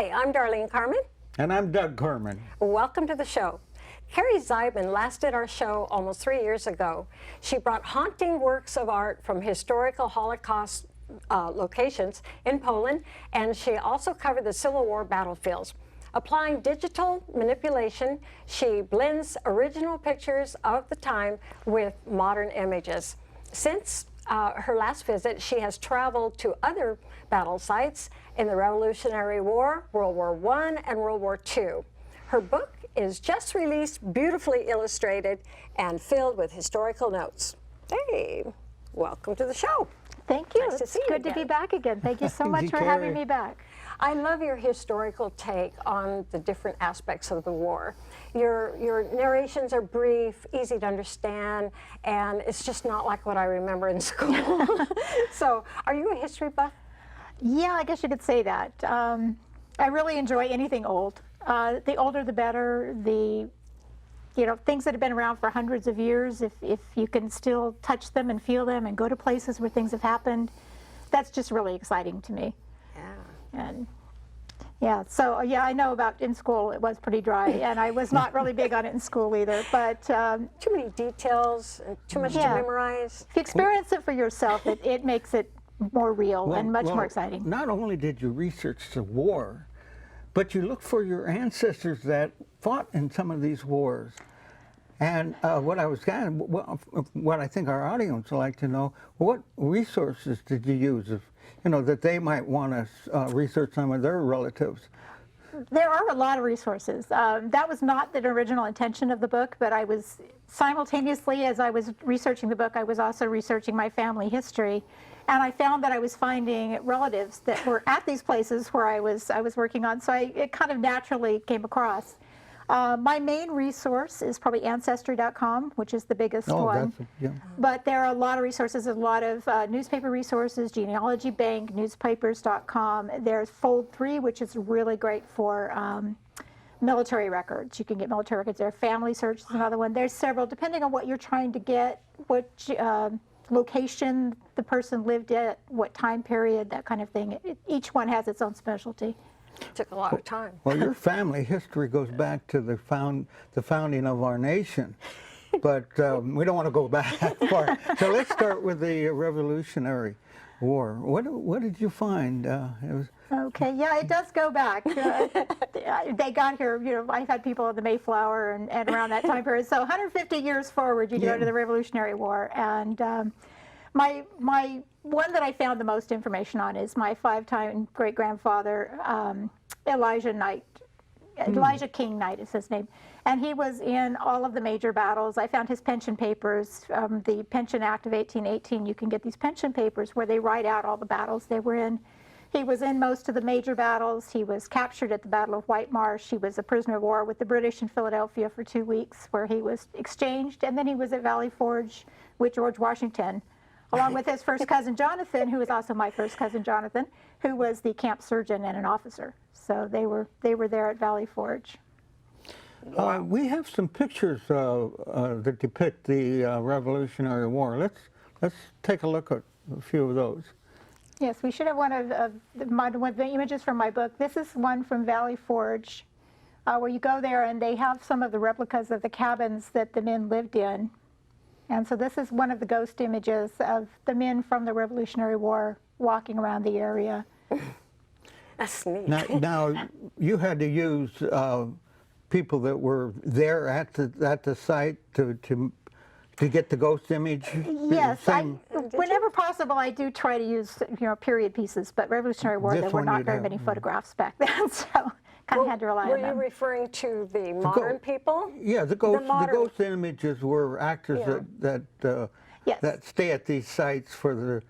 Hi, I'm Darlene Carman. And I'm Doug Carman. Welcome to the show. Carrie Zeidman last did our show almost 3 years ago. She brought haunting works of art from historical Holocaust locations in Poland, and she also covered the Civil War battlefields. Applying digital manipulation, she blends original pictures of the time with modern images. Since her last visit, she has traveled to other battle sites in the Revolutionary War, World War I, and World War II. Her book is just released, beautifully illustrated, and filled with historical notes. Hey, welcome to the show. Thank you. Nice to see you Good to be back again. Thank you so much for having me back. I love your historical take on the different aspects of the war. Your narrations are brief, easy to understand, and it's just not like what I remember in school. So, are you a history buff? Yeah, I guess you could say that. I really enjoy anything old. The older the better. Things that have been around for hundreds of years, if you can still touch them and feel them and go to places where things have happened, that's just really exciting to me. Yeah. And yeah, so yeah, I know about in school it was pretty dry, and I was not really big on it in school either, but too many details, too much to memorize. If you experience it for yourself, it makes it more real and much more exciting. Not only did you research the war, but you look for your ancestors that fought in some of these wars. And what I think our audience would like to know, what resources did you use, that they might want to research some of their relatives? There are a lot of resources. That was not the original intention of the book, but I was simultaneously, as I was researching the book, I was also researching my family history. And I found that I was finding relatives that were at these places where I was working on, so it kind of naturally came across. My main resource is probably Ancestry.com, which is the biggest one. But there are a lot of resources, a lot of newspaper resources, Genealogy Bank, newspapers.com. There's Fold3, which is really great for military records. You can get military records there. Family Search is another one. There's several, depending on what you're trying to get, which location the person lived at, what time period, that kind of thing. Each one has its own specialty. Took a lot of time. Well, your family history goes back to the founding of our nation, but we don't want to go back that far. So let's start with the Revolutionary War. What did you find? Okay, yeah, it does go back. They got here, I've had people in the Mayflower and around that time period. So 150 years forward, you go to the Revolutionary War. And my one that I found the most information on is my 5-time great-grandfather, Elijah King Knight is his name. And he was in all of the major battles. I found his pension papers, the Pension Act of 1818. You can get these pension papers where they write out all the battles they were in. He was in most of the major battles. He was captured at the Battle of White Marsh. He was a prisoner of war with the British in Philadelphia for 2 weeks, where he was exchanged. And then he was at Valley Forge with George Washington, along with his first cousin Jonathan, who was also my first cousin Jonathan, who was the camp surgeon and an officer. So they were there at Valley Forge. We have some pictures that depict the Revolutionary War. Let's take a look at a few of those. Yes, we should have one of the images from my book. This is one from Valley Forge, where you go there and they have some of the replicas of the cabins that the men lived in. And so this is one of the ghost images of the men from the Revolutionary War walking around the area. That's neat. Now you had to use people that were there at the site to get the ghost image? Yes, whenever possible, I do try to use period pieces. But Revolutionary War, there were not very many photographs back then, so kind of had to rely on them. Were you referring to the modern people? Yeah, the ghost images were actors that stay at these sites for the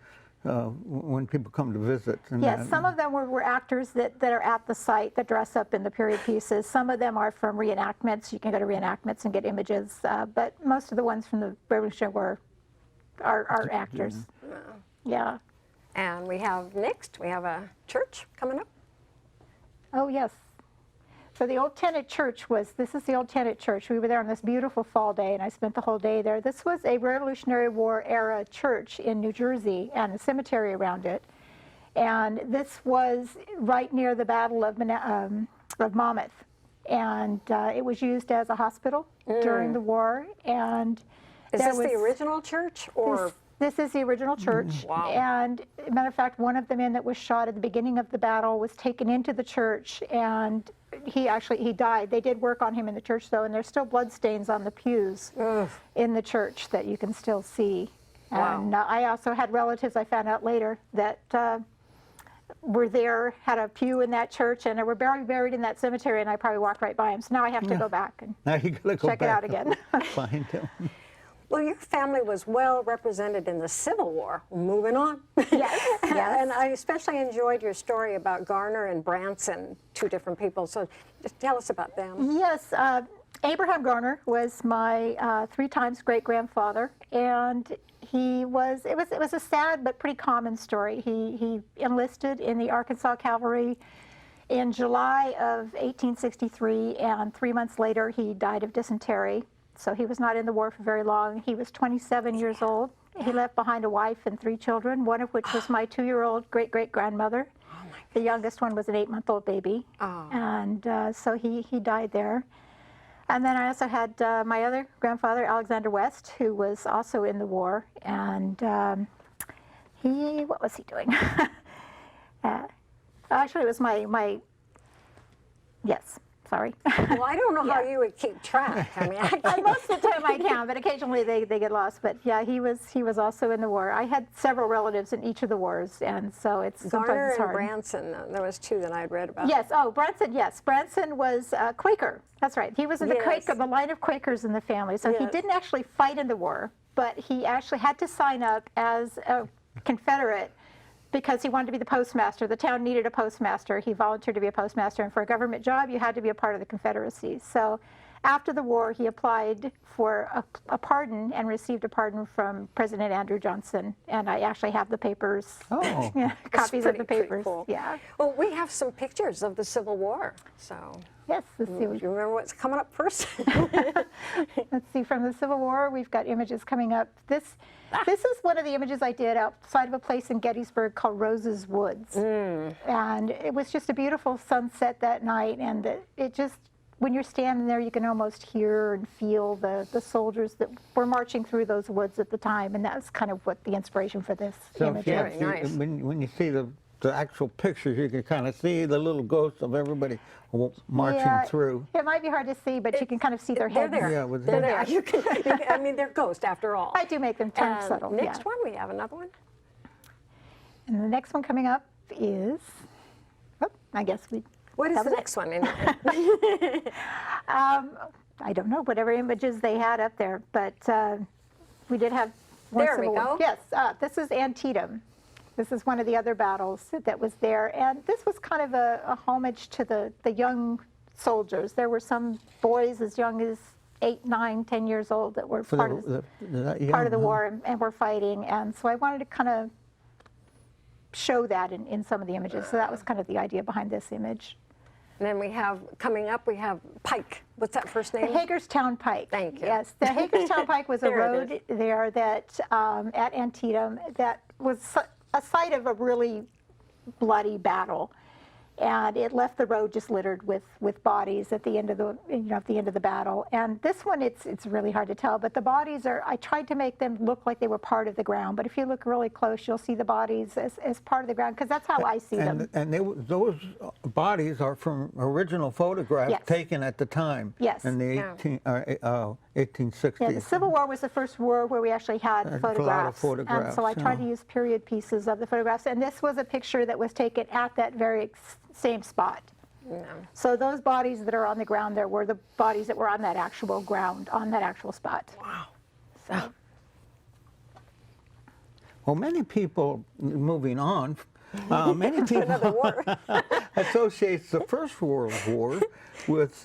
when people come to visit. Yes, some of them were actors that are at the site that dress up in the period pieces. Some of them are from reenactments. You can go to reenactments and get images, but most of the ones from the Revolutionary War are actors. Yeah. And we have a church coming up. Oh, yes. So the old tenant church this is the old tenant church. We were there on this beautiful fall day, and I spent the whole day there. This was a Revolutionary War era church in New Jersey and a cemetery around it. And this was right near the Battle of Monmouth. And it was used as a hospital during the war. And Is this the original church, or? This is the original church. Wow. And matter of fact, one of the men that was shot at the beginning of the battle was taken into the church, and he died. They did work on him in the church, though, and there's still blood stains on the pews in the church that you can still see. Wow. And I also had relatives, I found out later, that were there, had a pew in that church, and they were buried in that cemetery, and I probably walked right by him. So now I have to go back and Now you gotta go check it back out again. Find him. Well, your family was well represented in the Civil War. Moving on. Yes, yes. And I especially enjoyed your story about Garner and Branson, two different people. So just tell us about them. Yes, Abraham Garner was my 3 times great-grandfather, and it was a sad but pretty common story. He enlisted in the Arkansas Cavalry in July of 1863, and 3 months later he died of dysentery. So he was not in the war for very long. He was 27 years old. He left behind a wife and 3 children, one of which was my 2-year-old great-great-grandmother. The youngest one was an 8-month-old baby. And so he died there. And then I also had my other grandfather, Alexander West, who was also in the war. And what was he doing? Actually, it was yes. Sorry. Well, I don't know how you would keep track. I mean, Most of the time I can, but occasionally they get lost. But yeah, he was also in the war. I had several relatives in each of the wars, and so sometimes Garner it's and hard. Branson, there was 2 that I had read about. Yes. Oh, Branson. Yes, Branson was a Quaker. That's right. He was in the Yes. the line of Quakers in the family. So he Yes. didn't actually fight in the war, but he actually had to sign up as a Confederate because he wanted to be the postmaster. The town needed a postmaster. He volunteered to be a postmaster, and for a government job, you had to be a part of the Confederacy. So after the war, he applied for a pardon and received a pardon from President Andrew Johnson. And I actually have the papers, Oh. copies of the pretty papers. cool. Yeah. Well, we have some pictures of the Civil War. So Yes, let's see. do you remember what's coming up first? Let's see, from the Civil War, we've got images coming up. This is one of the images I did outside of a place in Gettysburg called Rose's Woods. And it was just a beautiful sunset that night, and it just, when you're standing there, you can almost hear and feel the soldiers that were marching through those woods at the time, and that's kind of what the inspiration for this image yeah, is. Very nice. when you see the actual pictures, you can kind of see the little ghosts of everybody marching Yeah, through. It might be hard to see, but you can kind of see their They're heads. there. Yeah, with They're the- there. I mean, they're ghosts after all. I do make them turn And subtle. Next yeah. one, we have another one. And the next one coming up is, I guess we. What is that the was it. next one? In I don't know, whatever images they had up there, but we did have one There we Civil War. go. Yes, this is Antietam. This is one of the other battles that was there, and this was kind of a homage to the young soldiers. There were some boys as young as 8, 9, 10 years old that were part of the war and were fighting, and so I wanted to kind of show that in some of the images. So that was kind of the idea behind this image. And then we have, coming up, we have Pike. What's that first name? The Hagerstown Pike. Thank you. Yes, the Hagerstown Pike was a There it road there that, at Antietam, that was a site of a really bloody battle. And it left the road just littered with bodies at the end of the battle. And this one, it's really hard to tell, but the bodies I tried to make them look like they were part of the ground. But if you look really close, you'll see the bodies as part of the ground, because that's how I see them. And those bodies are from original photographs Yes. taken at the time. Yes. In the 1860s. Yeah, the Civil War was the first war where we actually had A lot of photographs. photographs, And so I tried yeah. to use period pieces of the photographs. And this was a picture that was taken at that very same spot. No. So those bodies that are on the ground there were the bodies that were on that actual ground, on that actual spot. Wow. So, Well, many people, moving on, many people Another war. associates the First World War with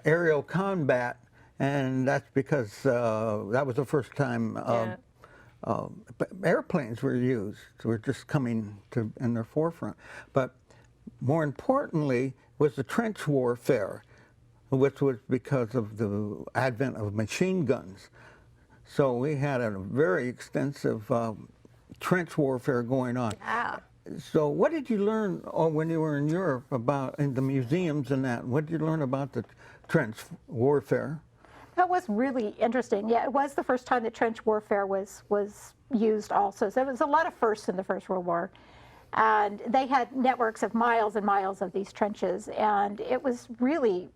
aerial combat, and that's because that was the first time airplanes were used. Were just coming in their forefront. But more importantly was the trench warfare, which was because of the advent of machine guns. So we had a very extensive trench warfare going on. Ah. So what did you learn when you were in Europe about, in the museums and that? What did you learn about the trench warfare? That was really interesting. Yeah, it was the first time that trench warfare was used also. So there was a lot of firsts in the First World War. And they had networks of miles and miles of these trenches. And it was really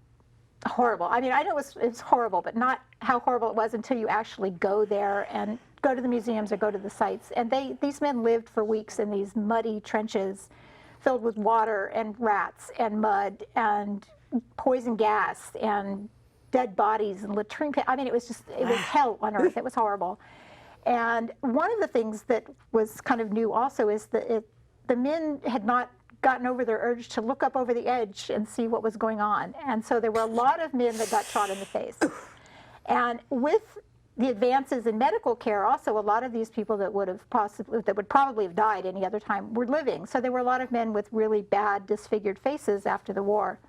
horrible. I mean, I know it's horrible, but not how horrible it was until you actually go there and go to the museums or go to the sites. And these men lived for weeks in these muddy trenches filled with water and rats and mud and poison gas and dead bodies and latrine pit. I mean, it was hell on earth. It was horrible. And one of the things that was kind of new also is that the men had not gotten over their urge to look up over the edge and see what was going on. And so there were a lot of men that got shot in the face. And with the advances in medical care, also a lot of these people that would probably have died any other time were living. So there were a lot of men with really bad, disfigured faces after the war.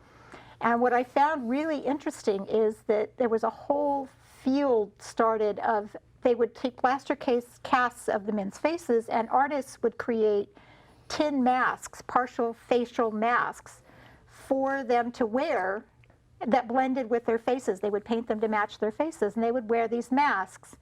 And what I found really interesting is that there was a whole field started of, they would take plaster casts of the men's faces, and artists would create tin masks, partial facial masks, for them to wear that blended with their faces. They would paint them to match their faces, and they would wear these masks.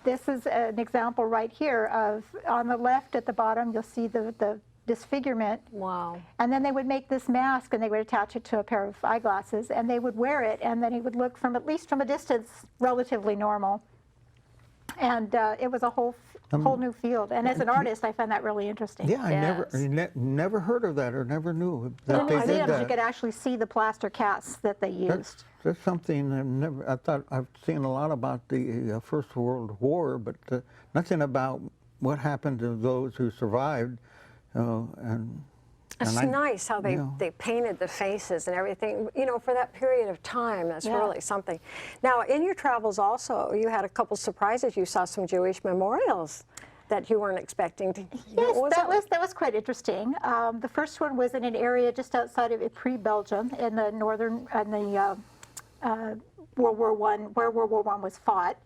This is an example right here of, on the left at the bottom, you'll see the disfigurement. Wow. And then they would make this mask, and they would attach it to a pair of eyeglasses, and they would wear it, and then it would look, from at least from a distance, relatively normal. And it was a whole new field. And as an artist, I found that really interesting. Yeah, I never heard of that, or never knew that they did that. You could actually see the plaster casts that they used. That's something I thought I've seen a lot about the First World War, but nothing about what happened to those who survived. It's nice how they painted the faces and everything, for that period of time. That's really something. Now, in your travels also, you had a couple surprises. You saw some Jewish memorials that you weren't expecting to. Yes, that was quite interesting. The first one was in an area just outside of Ypres, Belgium, in the northern, World War I, where World War I was fought.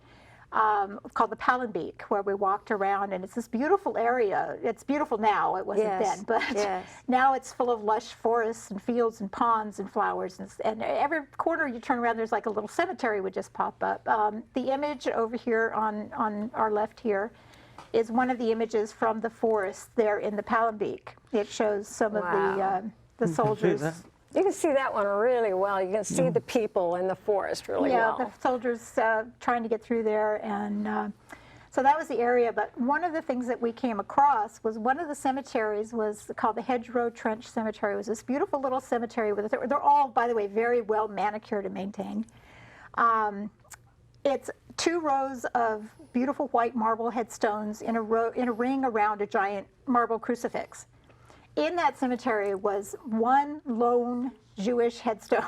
Called the Palenbeek, where we walked around, and it's this beautiful area. It's beautiful now, it wasn't then, but now it's full of lush forests and fields and ponds and flowers, and every corner you turn around, there's like a little cemetery would just pop up. The image over here on our left here is one of the images from the forest there in the Palenbeek. It shows some of the soldiers. You can see that one really well. You can see the people in the forest really well. Yeah, the soldiers trying to get through there. And so that was the area. But one of the things that we came across was one of the cemeteries was called the Hedgerow Trench Cemetery. It was this beautiful little cemetery. They're all, by the way, very well manicured and maintained. It's 2 rows of beautiful white marble headstones in a ring around a giant marble crucifix. In that cemetery was one lone Jewish headstone,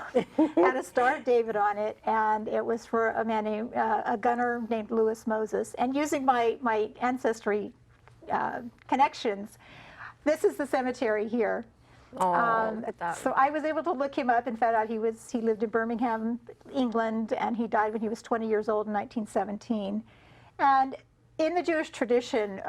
had a Star of David on it, and it was for a man named, a gunner named Louis Moses. And using my ancestry connections, this is the cemetery here. So I was able to look him up and found out he lived in Birmingham, England, and he died when he was 20 years old in 1917. And in the Jewish tradition,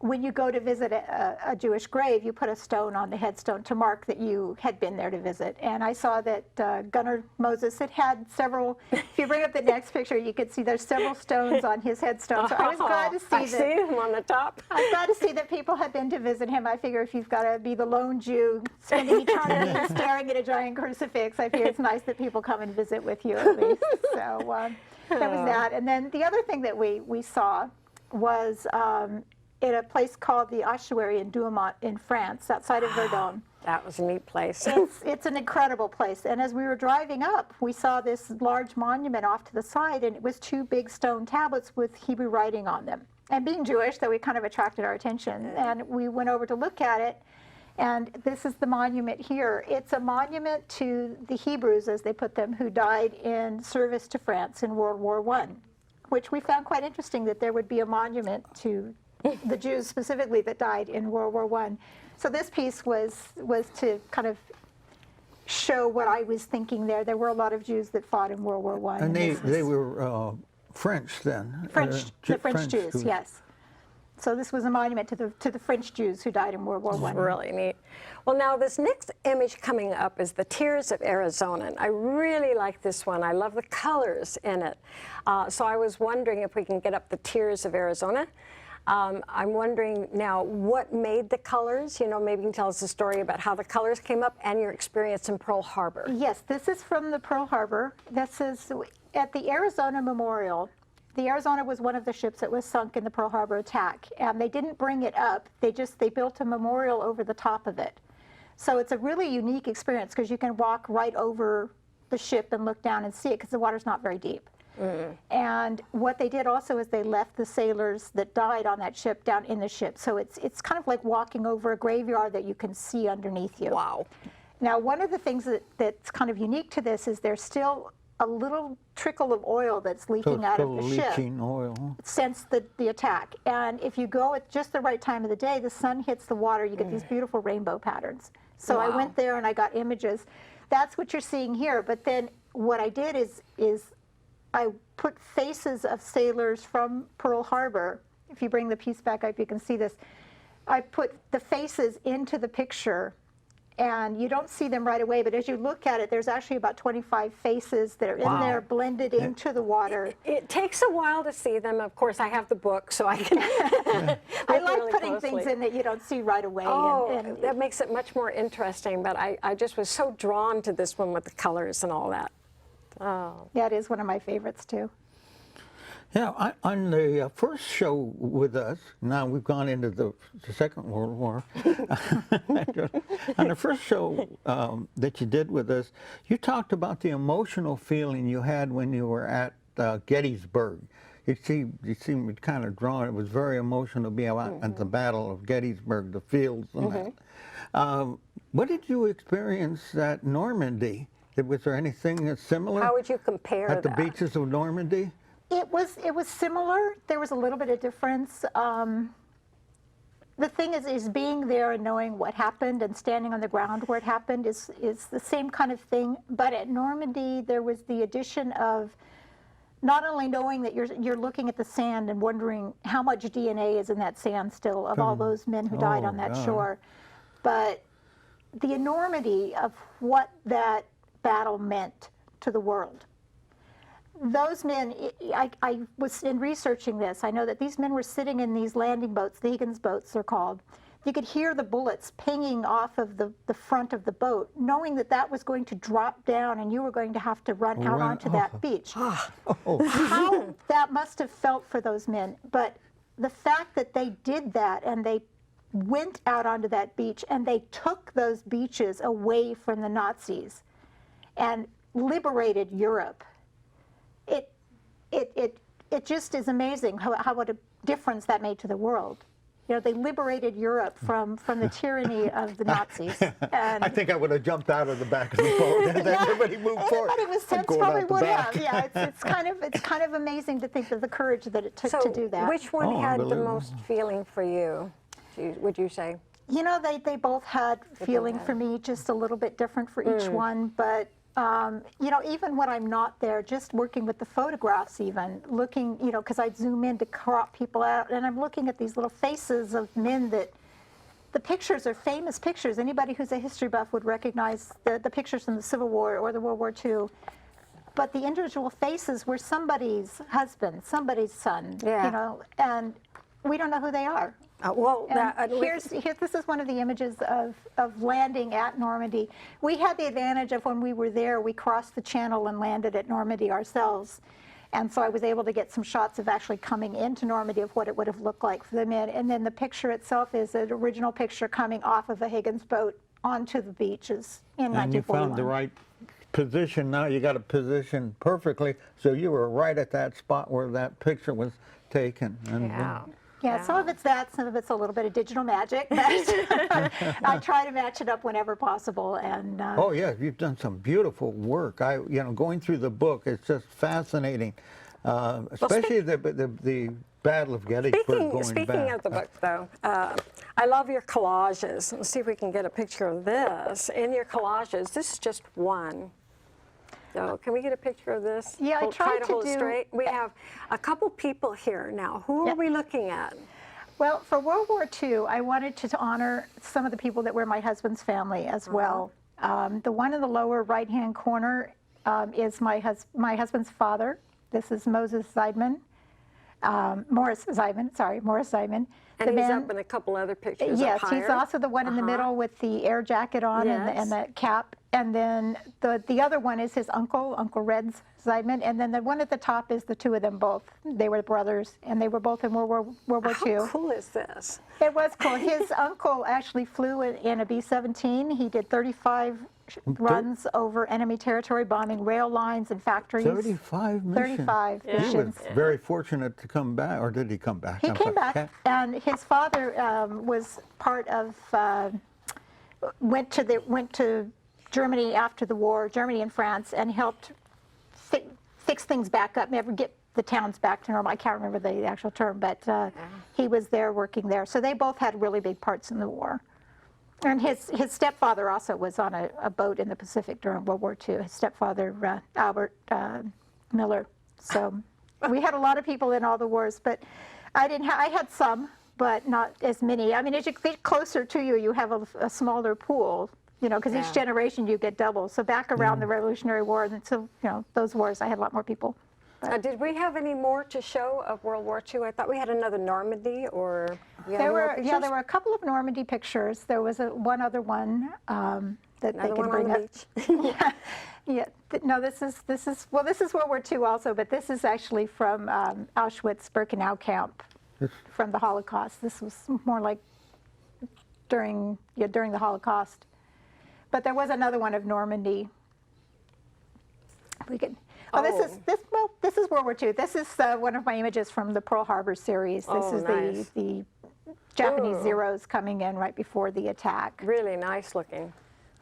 when you go to visit a Jewish grave, you put a stone on the headstone to mark that you had been there to visit. And I saw that Gunner Moses had several, if you bring up the next picture, you can see there's several stones on his headstone. So I was glad to see I see him on the top. I was glad to see that people had been to visit him. I figure if you've got to be the lone Jew spending eternity staring at a giant crucifix, I figure it's nice that people come and visit with you at least. So that was that. And then the other thing that we saw was in a place called the Ossuary in Douaumont in France, outside of Verdun. That was a neat place. It's an incredible place. And as we were driving up, we saw this large monument off to the side, and it was 2 big stone tablets with Hebrew writing on them. And being Jewish, that we kind of attracted our attention. And we went over to look at it, and this is the monument here. It's a monument to the Hebrews, as they put them, who died in service to France in World War I, which we found quite interesting that there would be a monument to the Jews specifically that died in World War I. So this piece was to kind of show what I was thinking there. There were a lot of Jews that fought in World War I. And they were French then? The French Jews, yes. So this was a monument to the French Jews who died in World War I. Really neat. Well, now this next image coming up is the Tears of Arizona. And I really like this one. I love the colors in it. So I was wondering if we can get up the Tears of Arizona. I'm wondering now what made the colors. You know, maybe you can tell us a story about how the colors came up and your experience in Pearl Harbor. Yes, this is from the Pearl Harbor. This is at the Arizona Memorial. The Arizona was one of the ships that was sunk in the Pearl Harbor attack, and they didn't bring it up. They built a memorial over the top of it. So it's a really unique experience because you can walk right over the ship and look down and see it because the water's not very deep. And what they did also is they left the sailors that died on that ship down in the ship. So it's kind of like walking over a graveyard that you can see underneath you. Wow. Now, one of the things that's kind of unique to this is there's still a little trickle of oil that's leaking out of the ship leaching oil. since the attack. And if you go at just the right time of the day, the sun hits the water, you get these beautiful rainbow patterns. So I went there and I got images. That's what you're seeing here. But then what I did is I put faces of sailors from Pearl Harbor. If you bring the piece back up, you can see this. I put the faces into the picture, and you don't see them right away, but as you look at it, there's actually about 25 faces that are in there blended into the water. It takes a while to see them. Of course, I have the book, so I can I like really putting closely. thing in that you don't see right away. Oh, and that makes it much more interesting, but I just was so drawn to this one with the colors and all that. Oh. yeah, it is one of my favorites too. Yeah, on the first show with us, now we've gone into the Second World War. On the first show that you did with us, you talked about the emotional feeling you had when you were at Gettysburg. You seemed kind of drawn. It was very emotional to be out at the Battle of Gettysburg, the fields and that. What did you experience at Normandy? Was there anything similar? How would you compare at the that? beaches of Normandy? It was similar. There was a little bit of difference. The thing is being there and knowing what happened and standing on the ground where it happened is the same kind of thing. But at Normandy, there was the addition of not only knowing that you're looking at the sand and wondering how much DNA is in that sand still of all those men who died on that shore, but the enormity of what that battle meant to the world. Those men, I was in researching this, I know that these men were sitting in these landing boats, the Higgins boats they're called. You could hear the bullets pinging off of the front of the boat, knowing that that was going to drop down and you were going to have to run out onto that beach. How that must have felt for those men. But the fact that they did that and they went out onto that beach and they took those beaches away from the Nazis and liberated Europe. It just is amazing how what a difference that made to the world. You know, they liberated Europe from the tyranny of the Nazis. And I think I would have jumped out of the back of the boat and everybody moved forward. anybody with sense Going probably out the would back. have. Yeah, it's kind of amazing to think of the courage that it took So to do that. which one Oh, had the unbelievable. most feeling for you, would you say? You know, they both had feeling for me, just a little bit different for each one. But, you know, even when I'm not there, just working with the photographs even, looking, you know, because I'd zoom in to crop people out, and I'm looking at these little faces of men that, the pictures are famous pictures. Anybody who's a history buff would recognize the pictures from the Civil War or the World War II. But the individual faces were somebody's husband, somebody's son, Yeah. you know, and we don't know who they are. Well, And this is one of the images of landing at Normandy. We had the advantage of when we were there, we crossed the channel and landed at Normandy ourselves. And so I was able to get some shots of actually coming into Normandy of what it would have looked like for the men. And then the picture itself is an original picture coming off of a Higgins boat onto the beaches in 1941. And you found the right position. Now you got it positioned perfectly, so you were right at that spot where that picture was taken. And, Yeah, some of it's that, some of it's a little bit of digital magic. I try to match it up whenever possible. And oh yeah, you've done some beautiful work. Going through the book, it's just fascinating, especially the Battle of Gettysburg. Speaking of the book, though, I love your collages. Let's see if we can get a picture of this. In your collages, this is just one. So can we get a picture of this? Yeah, I Try tried to to hold it do- straight. We have a couple people here now. Who are we looking at? Well, for World War II, I wanted to honor some of the people that were my husband's family as well. The one in the lower right-hand corner is my husband's father. This is Moses Zeidman. Morris Zeidman. And he's up in a couple other pictures Yes, up higher. he's also the one in the middle with the air jacket on and the cap. And then the other one is his uncle, Uncle Red Zeidman. And then the one at the top is the two of them both. They were brothers, and they were both in World War II. How cool is this? It was cool. His uncle actually flew in a B-17. He did 35 runs over enemy territory, bombing rail lines and factories. 35 missions. 35 He was missions. very fortunate to come back, or did he come back? He came back, and his father was part of, went to Germany after the war, Germany and France, and helped fix things back up, never get the towns back to normal. I can't remember the actual term, but he was there working there. So they both had really big parts in the war. And his stepfather also was on a boat in the Pacific during World War II. His stepfather, Albert Miller. So we had a lot of people in all the wars, but I had some, but not as many. I mean, as you get closer to you, you have a smaller pool, you know, because each generation you get double. So back around the Revolutionary War, and so, you know, those wars, I had a lot more people. Did we have any more to show of World War II? I thought we had another Normandy, or there were a couple of Normandy pictures. There was one other one that they could bring up. Yeah. No, this is World War II also, but this is actually from Auschwitz-Birkenau camp from the Holocaust. This was more like during the Holocaust. But there was another one of Normandy. We could. Oh, this is World War II. This is one of my images from the Pearl Harbor series. This is nice. the Japanese Zeros coming in right before the attack. Really nice looking.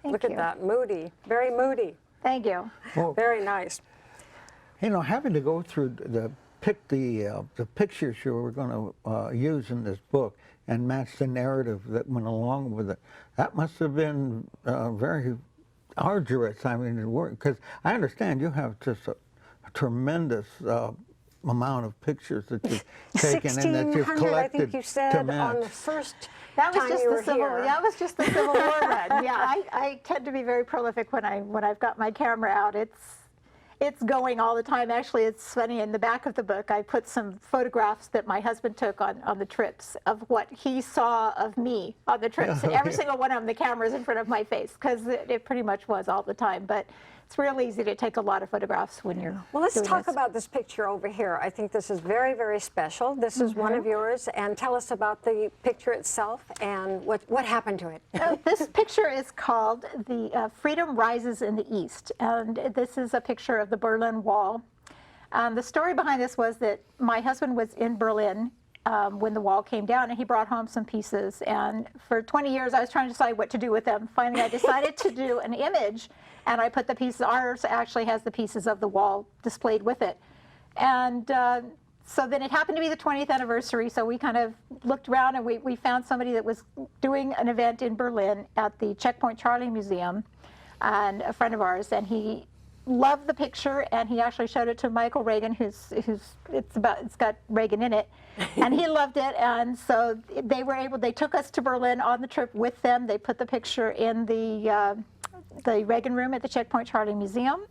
Thank Look you. at that, moody, very moody. Thank you. Well, Very nice. you know, having to go through the pictures you were going to use in this book and match the narrative that went along with it, that must have been very arduous. I mean, because I understand you have just a tremendous amount of pictures that you've taken and that you've 1,600, collected I think you said, to match. on the first That was time just you the were Civil. here. That was just the Civil War run. Yeah, I tend to be very prolific when I've got my camera out. It's going all the time. Actually, it's funny. In the back of the book, I put some photographs that my husband took on the trips of what he saw of me on the trips. And every single one of them, the camera's in front of my face, because it pretty much was all the time. But it's real easy to take a lot of photographs when you're Well, let's doing talk this. about this picture over here. I think this is very, very special. This is one of yours, and tell us about the picture itself and what happened to it. This picture is called the Freedom Rises in the East, and this is a picture of the Berlin Wall. The story behind this was that my husband was in Berlin when the wall came down, and he brought home some pieces, and for 20 years I was trying to decide what to do with them. Finally I decided to do an image, and I put the pieces. Ours actually has the pieces of the wall displayed with it, and so then it happened to be the 20th anniversary, so we kind of looked around, and we found somebody that was doing an event in Berlin at the Checkpoint Charlie Museum, and a friend of ours, and he loved the picture, and he actually showed it to Michael Reagan, it's got Reagan in it, and he loved it. And so they took us to Berlin on the trip with them. They put the picture in the Reagan room at the Checkpoint Charlie Museum,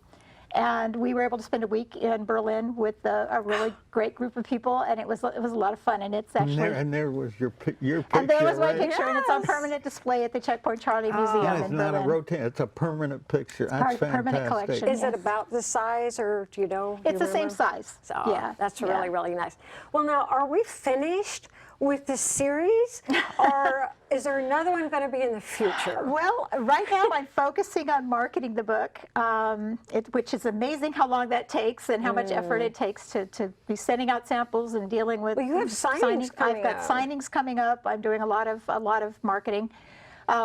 and we were able to spend a week in Berlin with a really great group of people, and it was a lot of fun. And it's actually and there was your picture. and there was my right? picture, and it's on permanent display at the Checkpoint Charlie Museum And it's in not Berlin. a rotate, it's a permanent picture. That's permanent fantastic. collection. Is it Yes. about the size, or do you know? It's the same size. So, Yeah, that's yeah. really, really nice. Well, now, are we finished with this series, or is there another one going to be in the future? Well, right now I'm focusing on marketing the book, which is amazing how long that takes and how much effort it takes to be sending out samples and dealing with. Well, you have signings coming I've got up. signings coming up. I'm doing a lot of marketing.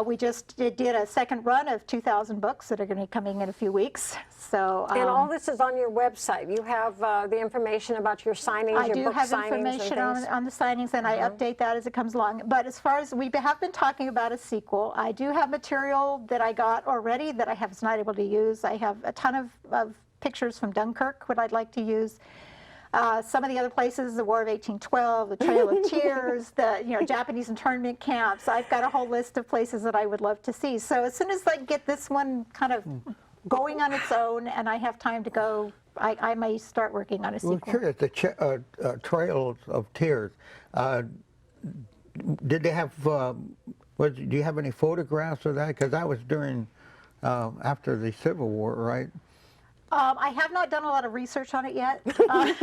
We just did a second run of 2,000 books that are going to be coming in a few weeks. So, And all this is on your website. You have the information about your signings, I your do book have signings information and things. on the signings, and I update that as it comes along. But as far as we have been talking about a sequel, I do have material that I got already that I was not able to use. I have a ton of pictures from Dunkirk, what I'd like to use. Some of the other places, the War of 1812, the Trail of Tears, the Japanese internment camps. I've got a whole list of places that I would love to see. So as soon as I get this one kind of going on its own and I have time to go, I may start working on a sequel. Well, curious, the Trails of Tears, did they have, do you have any photographs of that? Because that was during, after the Civil War, right? I have not done a lot of research on it yet. I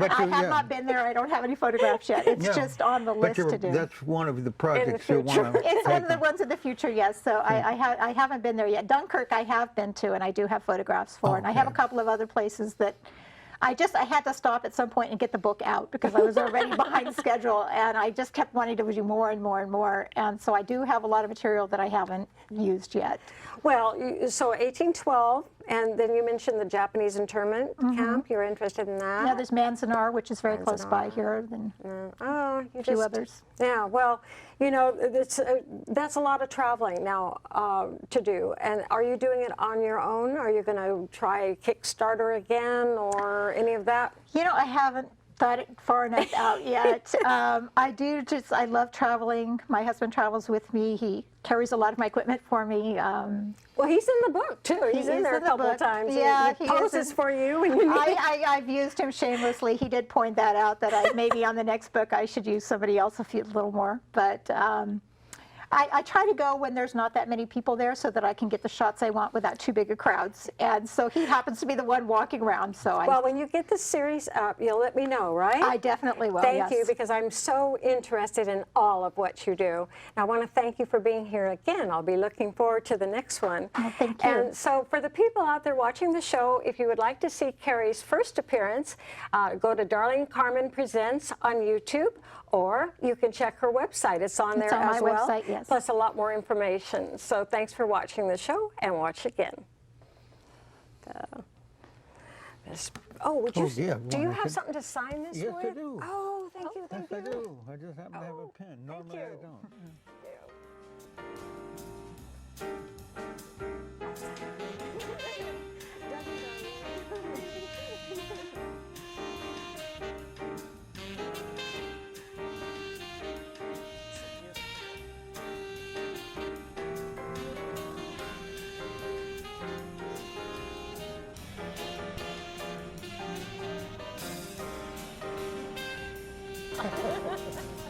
have not been there. I don't have any photographs yet. It's just on the list to do. That's one of the projects you want to It's one of the ones in the future, yes. So I haven't been there yet. Dunkirk I have been to, and I do have photographs for. And I have a couple of other places that I had to stop at some point and get the book out because I was already behind schedule, and I just kept wanting to do more and more and more. And so I do have a lot of material that I haven't used yet. Well, so 1812, and then you mentioned the Japanese internment camp. You're interested in that? Yeah, there's Manzanar, which is very close by here, and a few others. Yeah, well, that's a lot of traveling now to do. And are you doing it on your own? Are you going to try Kickstarter again or any of that? I haven't thought it far enough out yet. I love traveling. My husband travels with me. He carries a lot of my equipment for me. Well, he's in the book, too. He's in there a couple of times. Yeah, he poses for you. I've used him shamelessly. He did point that out, that maybe on the next book I should use somebody else a little more. But I try to go when there's not that many people there so that I can get the shots I want without too big of crowds. And so he happens to be the one walking around. Well, when you get the series up, you'll let me know, right? I definitely will, Thank you, because I'm so interested in all of what you do. And I want to thank you for being here again. I'll be looking forward to the next one. Oh, thank you. And so for the people out there watching the show, if you would like to see Carrie's first appearance, go to Darlene Carman Presents on YouTube, or you can check her website. It's on there as well. It's on my website, yes. Plus a lot more information. So thanks for watching the show, and watch again. Do you have something to sign this with? Yes, I do. Oh, thank you, thank you. Yes, I do. I just happen to have a pen. Normally I don't. Thank you.